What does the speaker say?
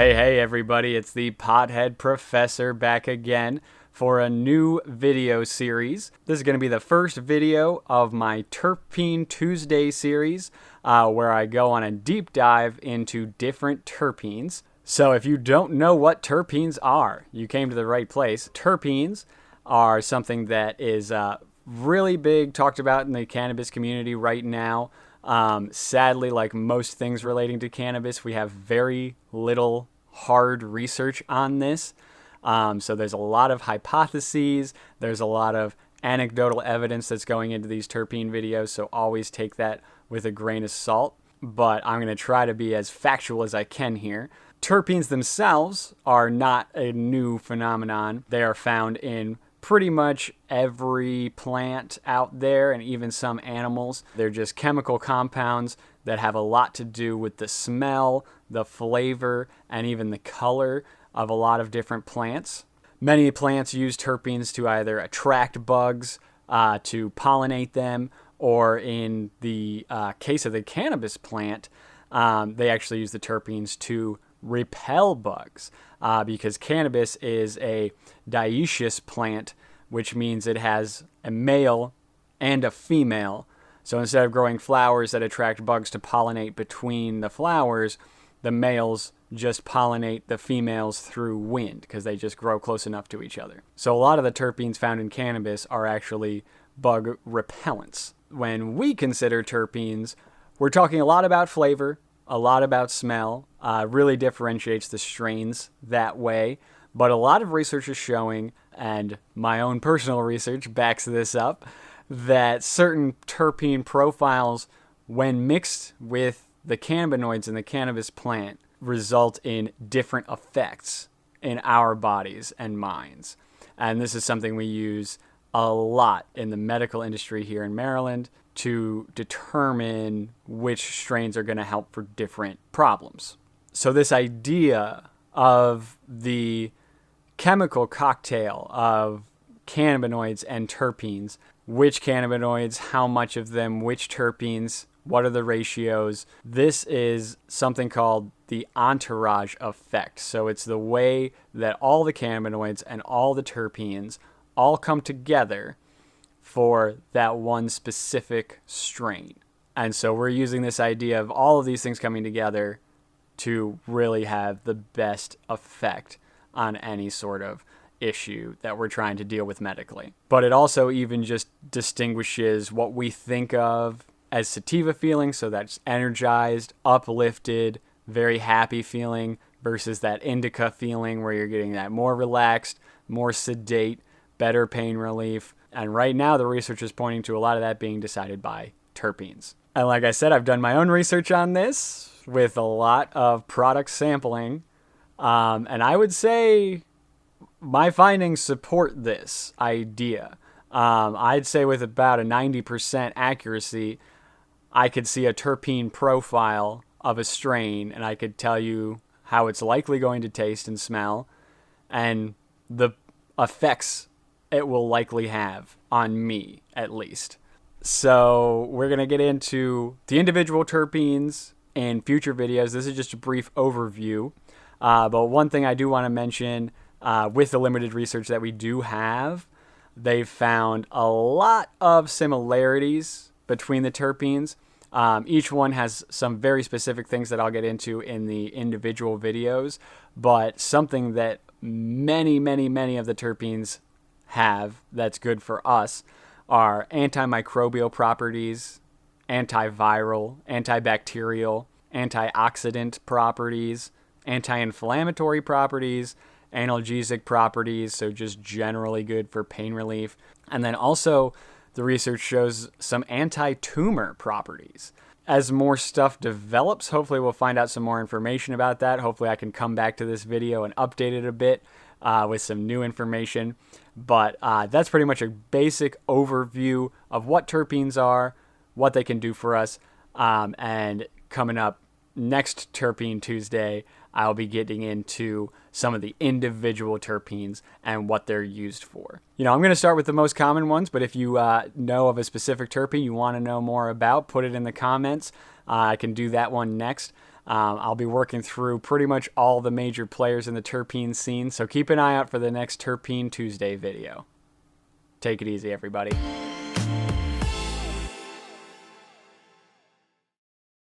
Hey everybody, it's the Pothead Professor back again for a new video series. This is going to be the first video of my Terpene Tuesday series where I go on a deep dive into different terpenes. So if you don't know what terpenes are, you came to the right place. Terpenes are something that is really big, talked about in the cannabis community right now. Sadly, like most things relating to cannabis, we have very little hard research on this. So there's a lot of hypotheses. There's a lot of anecdotal evidence that's going into these terpene videos. So always take that with a grain of salt. But I'm going to try to be as factual as I can here. Terpenes themselves are not a new phenomenon. They are found in pretty much every plant out there and even some animals. They're just chemical compounds that have a lot to do with the smell, the flavor, and even the color of a lot of different plants. Many plants use terpenes to either attract bugs, to pollinate them, or in the case of the cannabis plant, they actually use the terpenes to repel bugs because cannabis is a dioecious plant, which means it has a male and a female. So instead of growing flowers that attract bugs to pollinate between the flowers, the males just pollinate the females through wind because they just grow close enough to each other. So a lot of the terpenes found in cannabis are actually bug repellents. When we consider terpenes, we're talking a lot about flavor, a lot about smell, really differentiates the strains that way. But a lot of research is showing, and my own personal research backs this up, that certain terpene profiles, when mixed with the cannabinoids in the cannabis plant, result in different effects in our bodies and minds. And this is something we use a lot in the medical industry here in Maryland to determine which strains are going to help for different problems. So this idea of the chemical cocktail of cannabinoids and terpenes, which cannabinoids, how much of them, which terpenes, what are the ratios, this is something called the entourage effect. So it's the way that all the cannabinoids and all the terpenes all come together for that one specific strain. And so we're using this idea of all of these things coming together to really have the best effect on any sort of issue that we're trying to deal with medically. But it also even just distinguishes what we think of as sativa feeling, so that's energized, uplifted, very happy feeling, versus that indica feeling where you're getting that more relaxed, more sedate, better pain relief. And right now, the research is pointing to a lot of that being decided by terpenes. And like I said, I've done my own research on this with a lot of product sampling. And I would say my findings support this idea. I'd say with about a 90% accuracy, I could see a terpene profile of a strain, and I could tell you how it's likely going to taste and smell, and the effects it will likely have on me, at least. So we're going to get into the individual terpenes in future videos. This is just a brief overview. But one thing I do want to mention, with the limited research that we do have, they've found a lot of similarities between the terpenes. Each one has some very specific things that I'll get into in the individual videos, but something that many of the terpenes have that's good for us are antimicrobial properties, antiviral, antibacterial, antioxidant properties, anti-inflammatory properties, analgesic properties, so just generally good for pain relief. And then also the research shows some anti-tumor properties. As more stuff develops, hopefully we'll find out some more information about that. Hopefully I can come back to this video and update it a bit with some new information. But that's pretty much a basic overview of what terpenes are, what they can do for us, and coming up next Terpene Tuesday, I'll be getting into some of the individual terpenes and what they're used for. I'm going to start with the most common ones, but if you know of a specific terpene you want to know more about, put it in the comments. I can do that one next. I'll be working through pretty much all the major players in the terpene scene, so keep an eye out for the next Terpene Tuesday video. Take it easy, everybody.